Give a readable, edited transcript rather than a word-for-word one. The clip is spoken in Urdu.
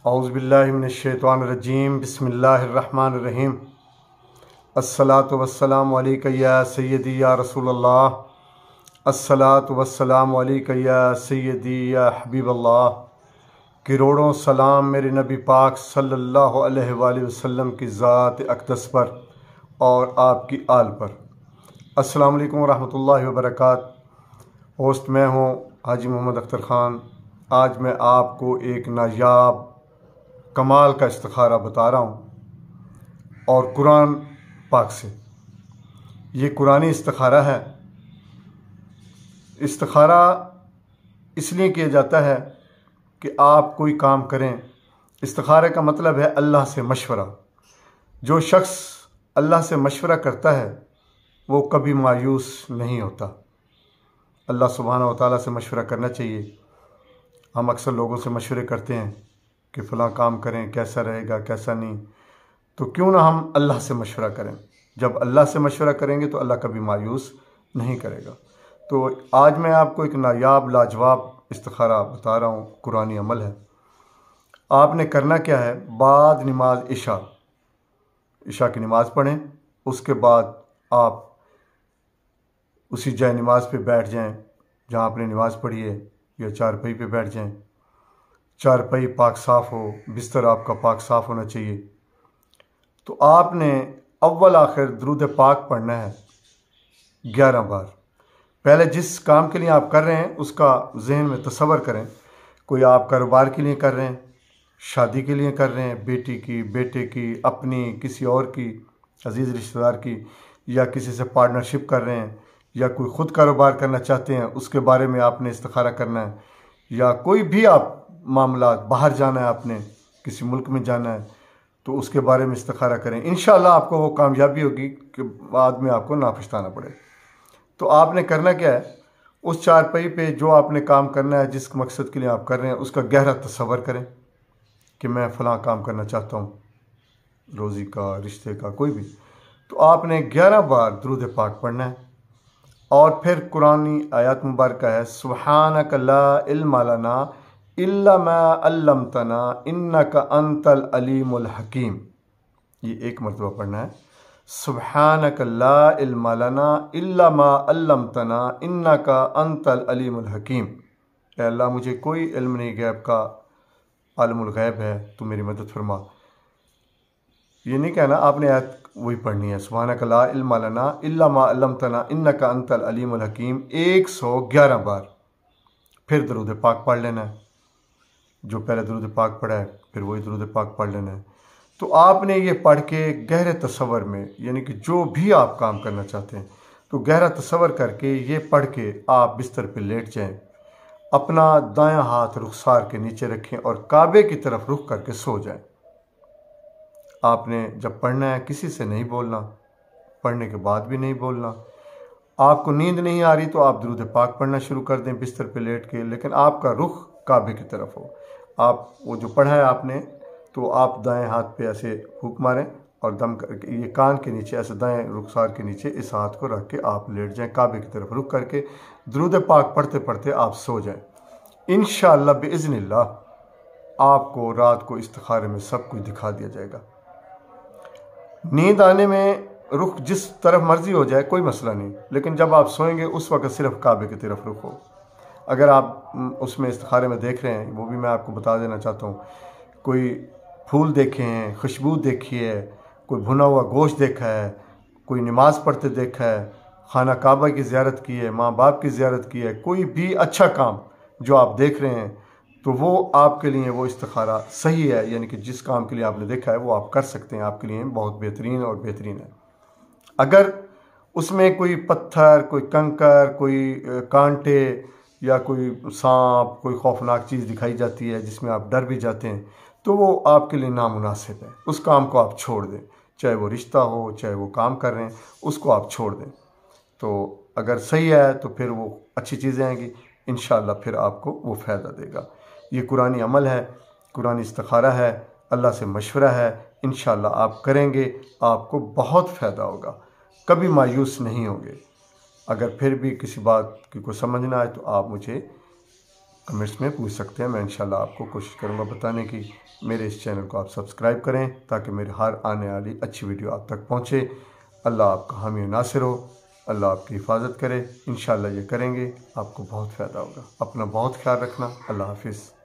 اعوذ باللہ من الشیطان الرجیم بسم اللہ الرحمن الرحیم الصلاۃ والسلام علیک یا سیدی یا رسول اللہ الصلاۃ والسلام علیک یا سیدی یا حبیب اللہ کروڑوں سلام میرے نبی پاک صلی اللہ علیہ وآلہ وسلم کی ذات اقدس پر اور آپ کی آل پر۔ السلام علیکم ورحمۃ اللہ وبرکاتہ۔ ہوسٹ میں ہوں حاجی محمد اختر خان۔ آج میں آپ کو ایک نایاب کمال کا استخارہ بتا رہا ہوں اور قرآن پاک سے۔ یہ قرآنی استخارہ ہے۔ استخارہ اس لیے کیا جاتا ہے کہ آپ کوئی کام کریں۔ استخارے کا مطلب ہے اللہ سے مشورہ۔ جو شخص اللہ سے مشورہ کرتا ہے وہ کبھی مایوس نہیں ہوتا۔ اللہ سبحانہ و تعالیٰ سے مشورہ کرنا چاہیے۔ ہم اکثر لوگوں سے مشورے کرتے ہیں کہ فلاں کام کریں، کیسا رہے گا کیسا نہیں، تو کیوں نہ ہم اللہ سے مشورہ کریں۔ جب اللہ سے مشورہ کریں گے تو اللہ کبھی مایوس نہیں کرے گا۔ تو آج میں آپ کو ایک نایاب لاجواب استخارہ بتا رہا ہوں، قرآنی عمل ہے۔ آپ نے کرنا کیا ہے، بعد نماز عشاء کی نماز پڑھیں، اس کے بعد آپ اسی جائے نماز پہ بیٹھ جائیں جہاں آپ نے نماز پڑھی ہے، یا چارپائی پہ بیٹھ جائیں۔ چارپائی پاک صاف ہو، بستر آپ کا پاک صاف ہونا چاہیے۔ تو آپ نے اول آخر درود پاک پڑھنا ہے 11 بار۔ پہلے جس کام کے لیے آپ کر رہے ہیں اس کا ذہن میں تصور کریں۔ کوئی آپ کاروبار کے لیے کر رہے ہیں، شادی کے لیے کر رہے ہیں، بیٹی کی، بیٹے کی، اپنی، کسی اور کی، عزیز رشتہ دار کی، یا کسی سے پارٹنرشپ کر رہے ہیں، یا کوئی خود کاروبار کرنا چاہتے ہیں، اس کے بارے میں آپ نے استخارہ کرنا ہے، یا کوئی بھی آپ معاملات، باہر جانا ہے آپ نے، کسی ملک میں جانا ہے تو اس کے بارے میں استخارہ کریں۔ انشاءاللہ آپ کو وہ کامیابی ہوگی کہ بعد میں آپ کو نہ پچھتانا پڑے۔ تو آپ نے کرنا کیا ہے، اس چارپائی پہ جو آپ نے کام کرنا ہے، جس مقصد کے لیے آپ کر رہے ہیں، اس کا گہرا تصور کریں کہ میں فلاں کام کرنا چاہتا ہوں، روزی کا، رشتے کا، کوئی بھی۔ تو آپ نے 11 بار درود پاک پڑھنا ہے، اور پھر قرآنی آیات مبارکہ ہے، سبحانک لا علم لنا الا ما علمتنا انک انت العلیم الحکیم۔ یہ ایک مرتبہ پڑھنا ہے، سبحانک لا علم لنا الا ما علمتنا انک انت العلیم الحکیم۔ اے اللہ، مجھے کوئی علم نہیں غیب کا، عالم الغیب ہے، تو میری مدد فرما۔ یہ نہیں کہنا، آپ نے آیت وہی پڑھنی ہے، سبحانک لا علم لنا الا ما علمتنا انک انت العلیم الحکیم 111 بار۔ پھر درود پاک پڑھ لینا ہے، جو پہلے درود پاک پڑھا ہے پھر وہی درود پاک پڑھ لینا ہے۔ تو آپ نے یہ پڑھ کے گہرے تصور میں، یعنی کہ جو بھی آپ کام کرنا چاہتے ہیں تو گہرا تصور کر کے یہ پڑھ کے آپ بستر پہ لیٹ جائیں، اپنا دایاں ہاتھ رخسار کے نیچے رکھیں اور کعبے کی طرف رخ کر کے سو جائیں۔ آپ نے جب پڑھنا ہے کسی سے نہیں بولنا، پڑھنے کے بعد بھی نہیں بولنا۔ آپ کو نیند نہیں آ رہی تو آپ درود پاک پڑھنا شروع کر دیں بستر پہ لیٹ کے، لیکن آپ کا رخ کعبے کی طرف ہو۔ آپ وہ جو پڑھا ہے آپ نے، تو آپ دائیں ہاتھ پہ ایسے پھونک ماریں اور دم کر کے یہ کان کے نیچے ایسے دائیں رخسار کے نیچے اس ہاتھ کو رکھ کے آپ لیٹ جائیں، کعبے کی طرف رخ کر کے درود پاک پڑھتے پڑھتے آپ سو جائیں۔ انشاءاللہ باذن اللہ آپ کو رات کو استخارے میں سب کچھ دکھا دیا جائے گا۔ نیند آنے میں رخ جس طرف مرضی ہو جائے کوئی مسئلہ نہیں، لیکن جب آپ سوئیں گے اس وقت صرف کعبے کی طرف رخ ہو۔ اگر آپ اس میں استخارے میں دیکھ رہے ہیں، وہ بھی میں آپ کو بتا دینا چاہتا ہوں، کوئی پھول دیکھے ہیں، خوشبو دیکھی ہے، کوئی بھنا ہوا گوشت دیکھا ہے، کوئی نماز پڑھتے دیکھا ہے، خانہ کعبہ کی زیارت کی ہے، ماں باپ کی زیارت کی ہے، کوئی بھی اچھا کام جو آپ دیکھ رہے ہیں تو وہ آپ کے لیے وہ استخارہ صحیح ہے، یعنی کہ جس کام کے لیے آپ نے دیکھا ہے وہ آپ کر سکتے ہیں، آپ کے لیے بہت بہترین اور بہترین ہے۔ اگر اس میں کوئی پتھر، کوئی کنکر، کوئی کانٹے یا کوئی سانپ، کوئی خوفناک چیز دکھائی جاتی ہے جس میں آپ ڈر بھی جاتے ہیں تو وہ آپ کے لیے نامناسب ہے، اس کام کو آپ چھوڑ دیں، چاہے وہ رشتہ ہو، چاہے وہ کام کر رہے ہیں، اس کو آپ چھوڑ دیں۔ تو اگر صحیح ہے تو پھر وہ اچھی چیزیں آئیں گی، انشاءاللہ پھر آپ کو وہ فائدہ دے گا۔ یہ قرآنی عمل ہے، قرآنی استخارہ ہے، اللہ سے مشورہ ہے، انشاءاللہ آپ کریں گے، آپ کو بہت فائدہ ہوگا، کبھی مایوس نہیں ہوں گے۔ اگر پھر بھی کسی بات کی کوئی سمجھ نہ آئے تو آپ مجھے کمنٹس میں پوچھ سکتے ہیں، میں انشاءاللہ آپ کو کوشش کروں گا بتانے کی۔ میرے اس چینل کو آپ سبسکرائب کریں تاکہ میرے ہر آنے والی اچھی ویڈیو آپ تک پہنچے۔ اللہ آپ کا حامی و ناصر ہو، اللہ آپ کی حفاظت کرے۔ انشاءاللہ یہ کریں گے، آپ کو بہت فائدہ ہوگا۔ اپنا بہت خیال رکھنا۔ اللہ حافظ۔